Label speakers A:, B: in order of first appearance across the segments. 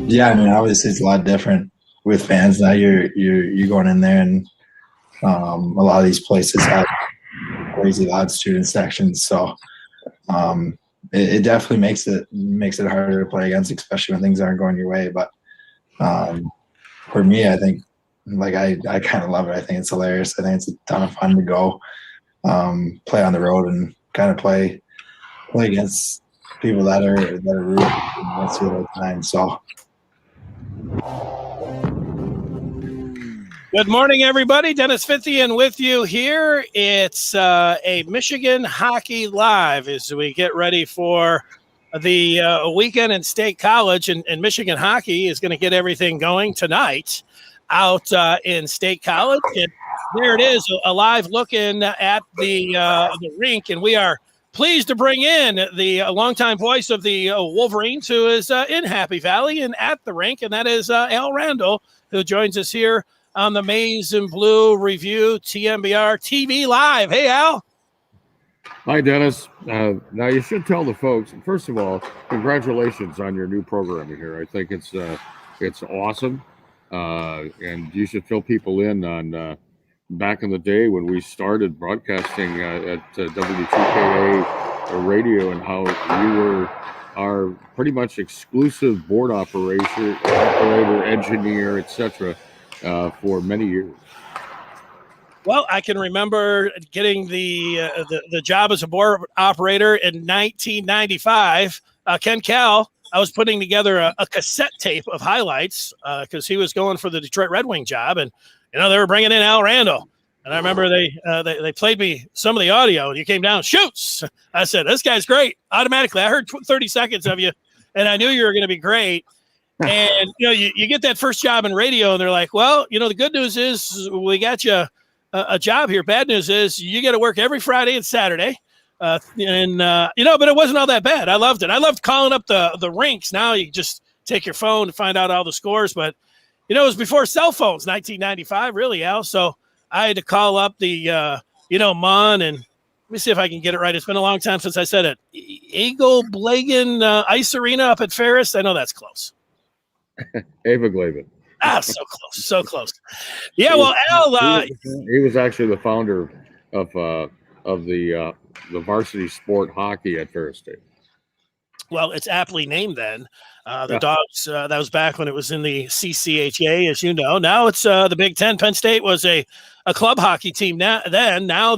A: Yeah, I mean, obviously it's a lot different with fans now. You're going in there, and a lot of these places have crazy loud student sections, so it definitely makes it harder to play against, especially when things aren't going your way. But for me, I think like I kind of love it. I think it's hilarious. I think it's a ton of fun to go play on the road and kind of play against people that are rooting against you all the time. So.
B: Good morning, everybody. Dennis Fithian with you here. It's a Michigan Hockey Live as we get ready for the weekend in State College. And Michigan Hockey is going to get everything going tonight out in State College. And there it is, a live looking at the rink. And we are pleased to bring in the longtime voice of the Wolverines, who is in Happy Valley and at the rink. And that is Al Randall, who joins us here on the Maize and Blue Review TMBR TV Live. Hey, Al.
C: Hi, Dennis. Now, you should tell the folks, first of all, congratulations on your new programming here. I think it's awesome, and you should fill people in on back in the day when we started broadcasting at W2KA radio and how you were our pretty much exclusive board operator, engineer, etc., for many years.
B: Well, I can remember getting the job as a board operator in 1995. Ken Cal, I was putting together a cassette tape of highlights because he was going for the Detroit Red Wing job, and they were bringing in Al Randall. And I remember they played me some of the audio, and you came down, shoots. I said, "This guy's great." Automatically, I heard 30 seconds of you, and I knew you were going to be great. And, you get that first job in radio, and they're like, well, the good news is we got you a job here. Bad news is you got to work every Friday and Saturday. But it wasn't all that bad. I loved it. I loved calling up the rinks. Now you just take your phone to find out all the scores. But, it was before cell phones, 1995, really, Al. So I had to call up the, MUN, and let me see if I can get it right. It's been a long time since I said it. Eagle Blagan Ice Arena up at Ferris. I know that's close.
C: Ava Glavin.
B: So close. Yeah, well, Al,
C: he was actually the founder of the varsity sport hockey at Ferris State.
B: Well, it's aptly named then. The Dogs, that was back when it was in the CCHA, as you know. Now it's the Big Ten. Penn State was a club hockey team now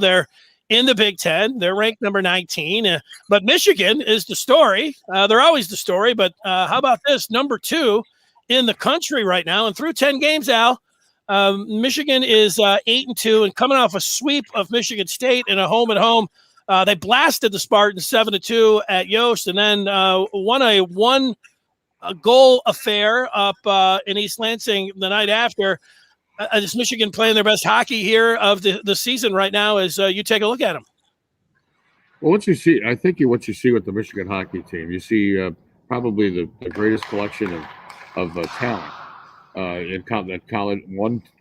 B: they're in the Big Ten. They're ranked number 19. But Michigan is the story. They're always the story. But how about this? Number 2 in the country right now, and through 10 games, Al, Michigan is 8-2, and coming off a sweep of Michigan State in a home-and-home. They blasted the Spartans 7-2 at Yost, and then won a one-goal affair up in East Lansing the night after. Is Michigan playing their best hockey here of the season right now as you take a look at them?
C: Well, what you see with the Michigan hockey team, you see probably the greatest collection of talent that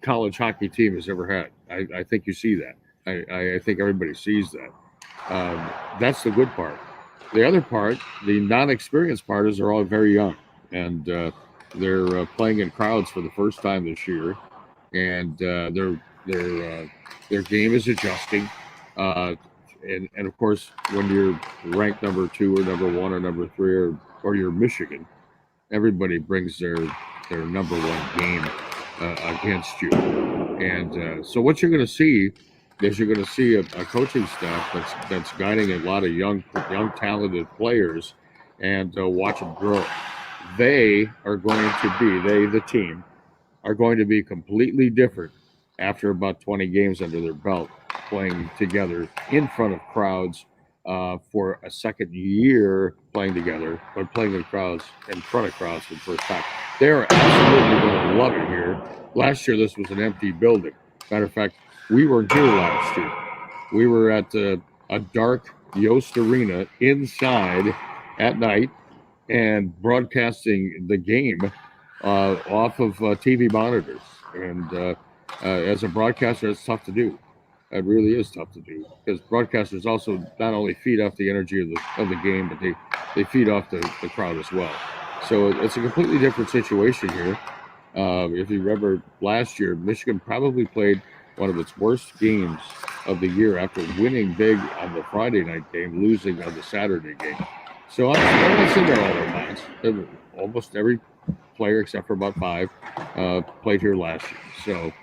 C: college hockey team has ever had. I think you see that. I think everybody sees that. That's the good part. The other part, the non-experienced part, is they're all very young, and they're playing in crowds for the first time this year, and their game is adjusting. And of course, when you're ranked number 2 or number 1 or number 3 or you're Michigan, everybody brings their number 1 game against you. And so what you're going to see is a coaching staff that's guiding a lot of young talented players and watch them grow. The team, are going to be completely different after about 20 games under their belt, playing together in front of crowds for a second year playing together, but playing in front of crowds for the first time. They're absolutely going to love it here. Last year, this was an empty building. Matter of fact, we weren't here last year. We were at a dark Yost Arena inside at night and broadcasting the game off of TV monitors. And as a broadcaster, it's tough to do. It really is tough to do because broadcasters also not only feed off the energy of the game, but they feed off the crowd as well. So it's a completely different situation here. If you remember last year, Michigan probably played one of its worst games of the year after winning big on the Friday night game, losing on the Saturday game. So I'm not sitting there all the times. Almost every player, except for about 5, played here last year. So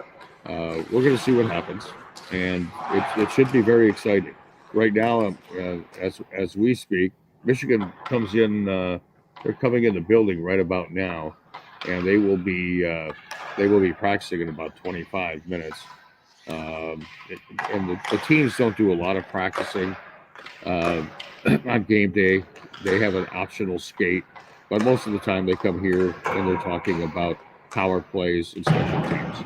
C: we're going to see what happens, and it should be very exciting. Right now, as we speak, Michigan comes in. They're coming in the building right about now, and they will be practicing in about 25 minutes. And the teams don't do a lot of practicing on game day. They have an optional skate, but most of the time they come here and they're talking about power plays and special teams.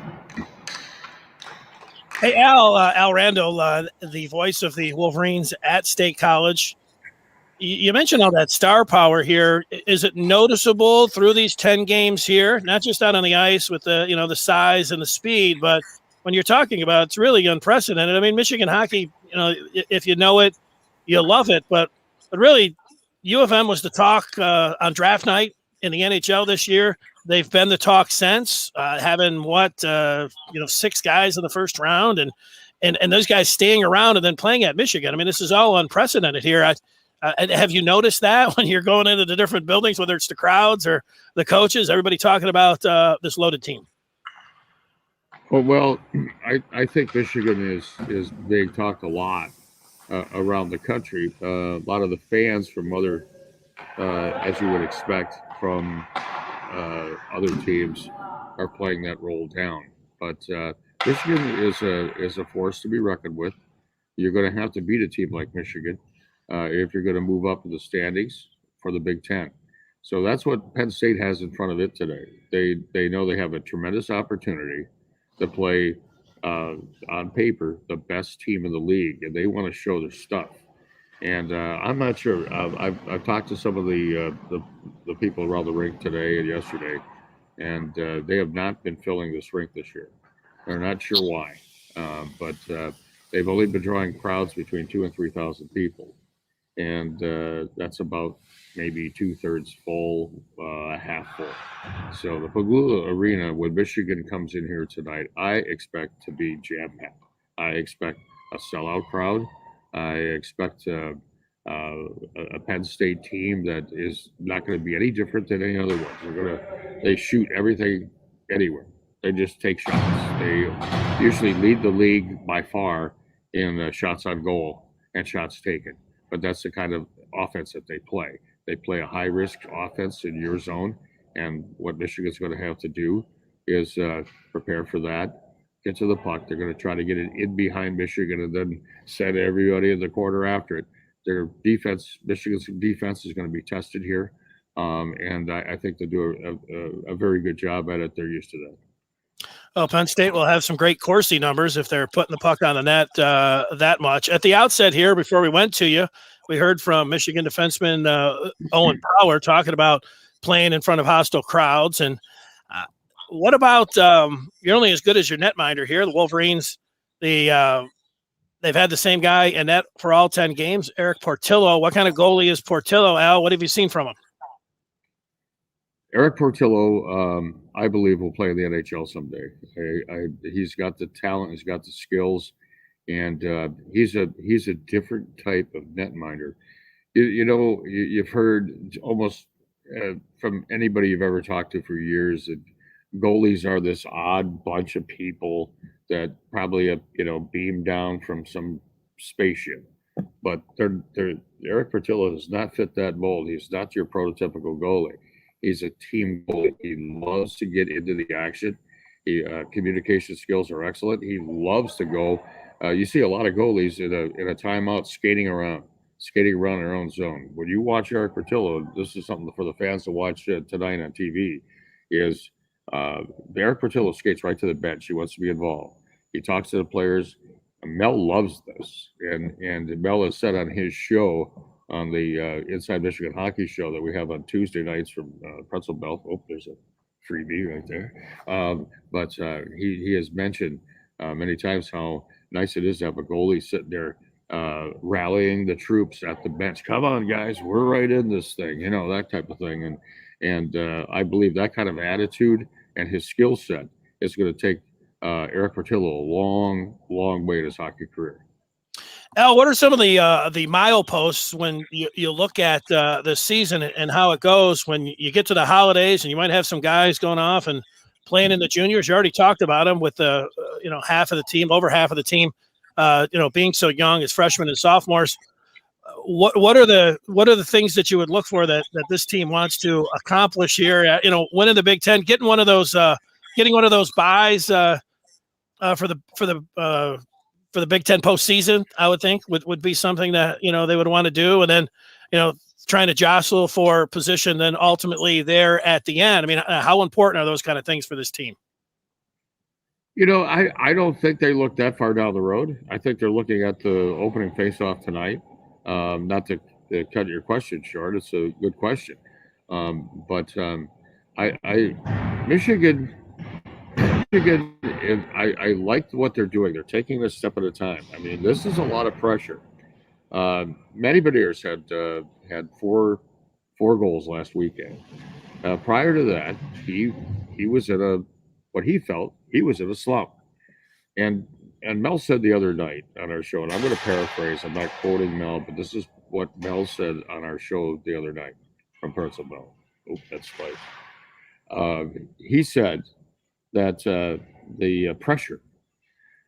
B: Hey, Al Randall, the voice of the Wolverines at State College. You mentioned all that star power here. Is it noticeable through these 10 games here, not just out on the ice with the size and the speed, but when you're talking about, it's really unprecedented. I mean, Michigan hockey, if you know it, you love it, but really U of M was the talk on draft night in the NHL this year. They've been the talk since, having 6 guys in the first round and those guys staying around and then playing at Michigan. I mean, this is all unprecedented here. Have you noticed that when you're going into the different buildings, whether it's the crowds or the coaches, everybody talking about this loaded team?
C: Well, I think Michigan is being talked a lot around the country. A lot of the fans from other, as you would expect from other teams, are playing that role down. But Michigan is a force to be reckoned with. You're going to have to beat a team like Michigan if you're going to move up in the standings for the Big Ten. So that's what Penn State has in front of it today. They know they have a tremendous opportunity to play on paper the best team in the league, and they want to show their stuff. And I'm not sure. I've talked to some of the people around the rink today and yesterday, and they have not been filling this rink this year. They're not sure why, but they've only been drawing crowds between 2,000 and 3,000 people, and that's about maybe 2/3 full, half full. So the Pagula Arena, when Michigan comes in here tonight, I expect to be jam-packed. I expect a sellout crowd. I expect a Penn State team that is not going to be any different than any other ones. They shoot everything anywhere. They just take shots. They usually lead the league by far in shots on goal and shots taken. But that's the kind of offense that they play. They play a high-risk offense in your zone, and what Michigan's going to have to do is prepare for that, get to the puck. They're going to try to get it in behind Michigan and then send everybody in the corner after it. Their defense, Michigan's defense, is going to be tested here, and I think they do a very good job at it. They're used to that.
B: Well, Penn State will have some great Corsi numbers if they're putting the puck on the net that much. At the outset here, before we went to you, we heard from Michigan defenseman Owen Power talking about playing in front of hostile crowds. And what about you're only as good as your netminder here? The Wolverines, they've had the same guy in net for all 10 games, Eric Portillo. What kind of goalie is Portillo, Al? What have you seen from him?
C: Eric Portillo, I believe, will play in the NHL someday. He's got the talent, he's got the skills, and he's a different type of netminder. You've heard almost from anybody you've ever talked to for years that goalies are this odd bunch of people that probably beamed down from some spaceship. But Eric Portillo does not fit that mold. He's not your prototypical goalie. He's a team goalie. He loves to get into the action. Communication skills are excellent. He loves to go. You see a lot of goalies in a timeout skating around their own zone. When you watch Eric Portillo, this is something for the fans to watch tonight on TV, is Eric Portillo skates right to the bench. He wants to be involved. He talks to the players. Mel loves this, and Mel has said on his show, on the Inside Michigan Hockey show that we have on Tuesday nights from Pretzel Belt. Oh, there's a freebie right there. But he has mentioned many times how nice it is to have a goalie sitting there rallying the troops at the bench. Come on, guys, we're right in this thing, that type of thing. And I believe that kind of attitude and his skill set is going to take Eric Portillo a long, long way in his hockey career.
B: Al, what are some of the mileposts when you look at the season and how it goes when you get to the holidays and you might have some guys going off and playing in the juniors? You already talked about them with the half of the team, over half of the team, being so young as freshmen and sophomores. What are the things that you would look for that this team wants to accomplish here? Winning the Big Ten, getting one of those buys for the Big Ten postseason, I would think would be something that they would want to do, and then trying to jostle for position, then ultimately there at the end. I mean, how important are those kind of things for this team?
C: I don't think they look that far down the road. I think they're looking at the opening faceoff tonight. Not to cut your question short, it's a good question, but Michigan. I like what they're doing. They're taking this step at a time. I mean, this is a lot of pressure. Matty Beniers had four goals last weekend. Prior to that, he was in what he felt he was in a slump. And Mel said the other night on our show, and I'm going to paraphrase. I'm not quoting Mel, but this is what Mel said on our show the other night from Percival Mel. Oh, that's spite. He said that the pressure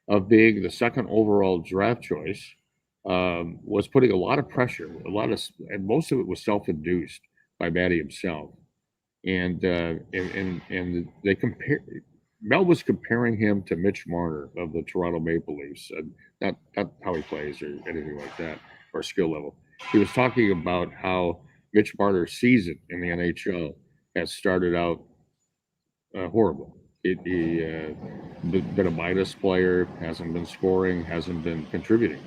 C: of being the second overall draft choice was putting a lot of pressure, and most of it was self-induced by Matty himself. And they compare. Mel was comparing him to Mitch Marner of the Toronto Maple Leafs, and not how he plays or anything like that, or skill level. He was talking about how Mitch Marner's season in the NHL has started out horrible. He been a minus player, hasn't been scoring, hasn't been contributing,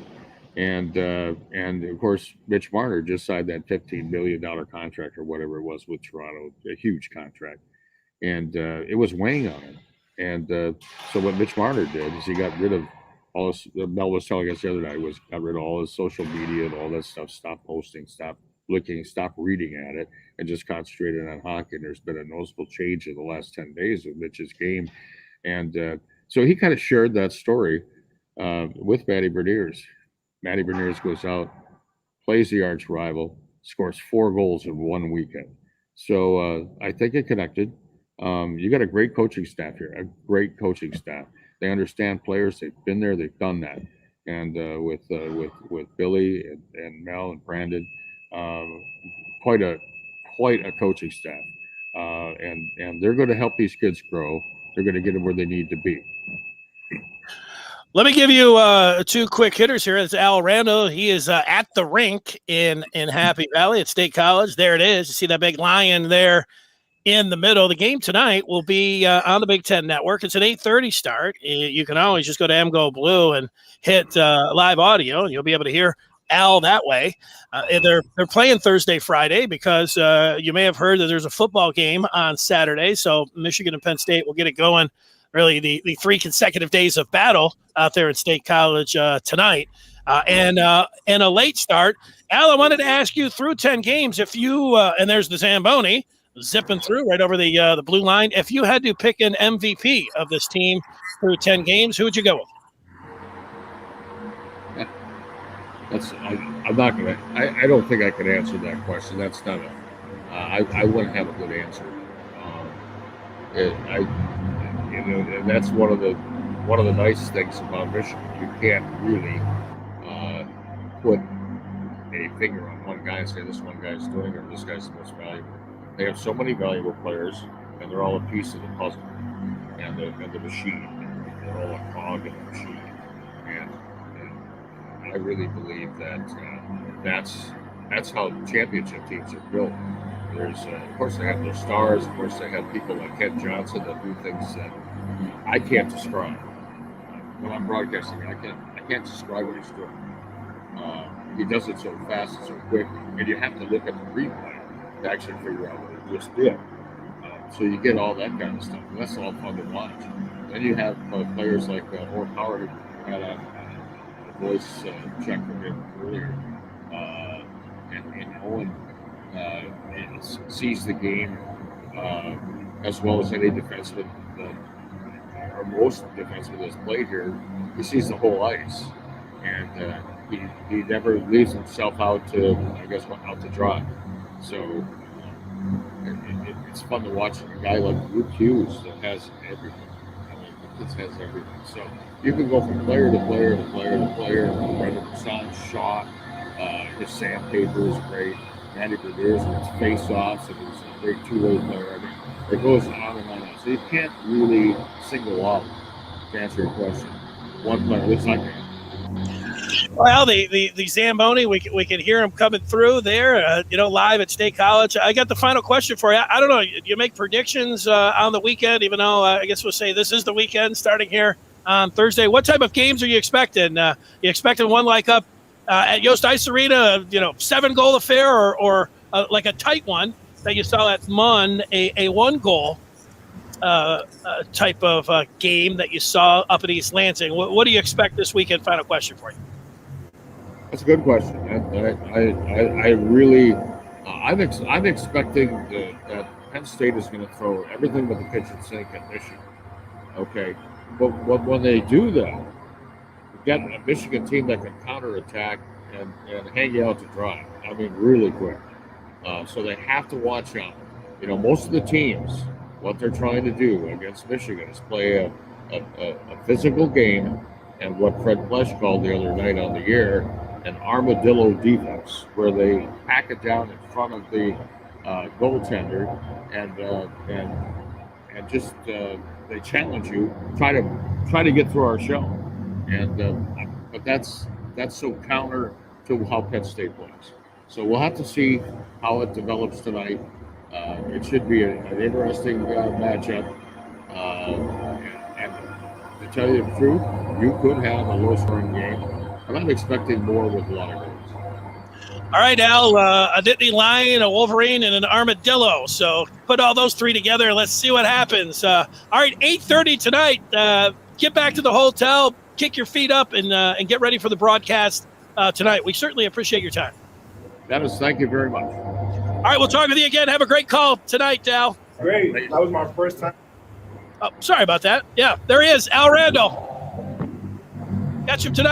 C: and of course Mitch Marner just signed that $15 million contract or whatever it was with Toronto, a huge contract, and it was weighing on him. And so what Mitch Marner did is he got rid of all this. Mel was telling us the other night got rid of all his social media and all that stuff. Stop posting, stop looking, stop reading at it, and just concentrated on hockey. And there's been a noticeable change in the last 10 days of Mitch's game. And so he kind of shared that story with Matty Beniers. Matty Beniers goes out, plays the arch rival, scores 4 goals in one weekend. So I think it connected. You got a great coaching staff here, a great coaching staff. They understand players. They've been there. They've done that. And with Billy and Mel and Brandon, quite a coaching staff. And they're going to help these kids grow. They're going to get them where they need to be.
B: Let me give you 2 quick hitters here. It's Al Randall. He is at the rink in Happy Valley at State College. There it is. You see that big lion there in the middle. The game tonight will be on the Big Ten Network. It's an 8:30 start. You can always just go to MGO Blue and hit live audio, and you'll be able to hear Al that way. They're playing Thursday, Friday, because you may have heard that there's a football game on Saturday. So Michigan and Penn State will get it going. Really, the 3 consecutive days of battle out there at State College tonight, and a late start. Al, I wanted to ask you, through 10 games, if you and there's the Zamboni zipping through right over the blue line. If you had to pick an MVP of this team through 10 games, who would you go with?
C: I'm not gonna. I don't think I can answer that question. That's not a. I wouldn't have a good answer. And that's one of the nice things about Michigan. You can't really put a finger on one guy and say this one guy's doing or this guy's the most valuable. They have so many valuable players, and they're all a piece of the puzzle and the machine. They're all a cog in the machine. And I really believe that that's how championship teams are built. There's of course they have their stars. Of course they have people like Ken Johnson that do things that I can't describe. When I'm broadcasting, I can't describe what he's doing. He does it so fast and so quick, and you have to look at the replay to actually figure out what he just did. So you get all that kind of stuff. And that's all fun to watch. Then you have players like Orr Howard, who had a voice check from him earlier, and Owen sees the game as well as any defenseman or most defenseman that's played here. He sees the whole ice, and he never leaves himself out to dry. So it's fun to watch a guy like Luke Hughes that has everything. I mean, this has everything. So you can go from player to player to player to player. Brendan Brisson, Shaw, his sandpaper is great. Andy Berniers and his face-offs, and he's a great two-way player. I mean, it goes on and on. So you can't really single out, to answer your question, one player. At least I can.
B: Well, the Zamboni, we can hear him coming through there, live at State College. I got the final question for you. I don't know. You make predictions on the weekend, even though I guess we'll say this is the weekend starting here on Thursday. What type of games are you expecting? You expecting one like up at Yost Ice Arena, 7-goal affair, or like a tight one that you saw at Munn, a 1-goal type of game that you saw up at East Lansing? What do you expect this weekend? Final question for you.
C: That's a good question. I really, I'm expecting that Penn State is going to throw everything but the kitchen sink at Michigan. Okay, but when they do that, you get a Michigan team that can counterattack and hang you out to dry. I mean, really quick. So they have to watch out. Most of the teams, what they're trying to do against Michigan is play a physical game, and what Fred Flesch called the other night on the air, an armadillo defense, where they pack it down in front of the goaltender and just they challenge you, try to get through our shell, but that's so counter to how Penn State plays. So we'll have to see how it develops tonight. It should be an interesting matchup, and to tell you the truth, you could have a low-scoring game. But I'm expecting more with a lot of goals.
B: All right, Al, a Nittany Lion, a Wolverine, and an Armadillo. So put all those three together. Let's see what happens. All right, 8:30 tonight. Get back to the hotel, kick your feet up, and get ready for the broadcast tonight. We certainly appreciate your time.
C: Dennis, thank you very much.
B: All right, we'll talk with you again. Have a great call tonight, Al.
A: Great. That was my first time.
B: Oh, sorry about that. Yeah, there he is, Al Randall. Catch him tonight.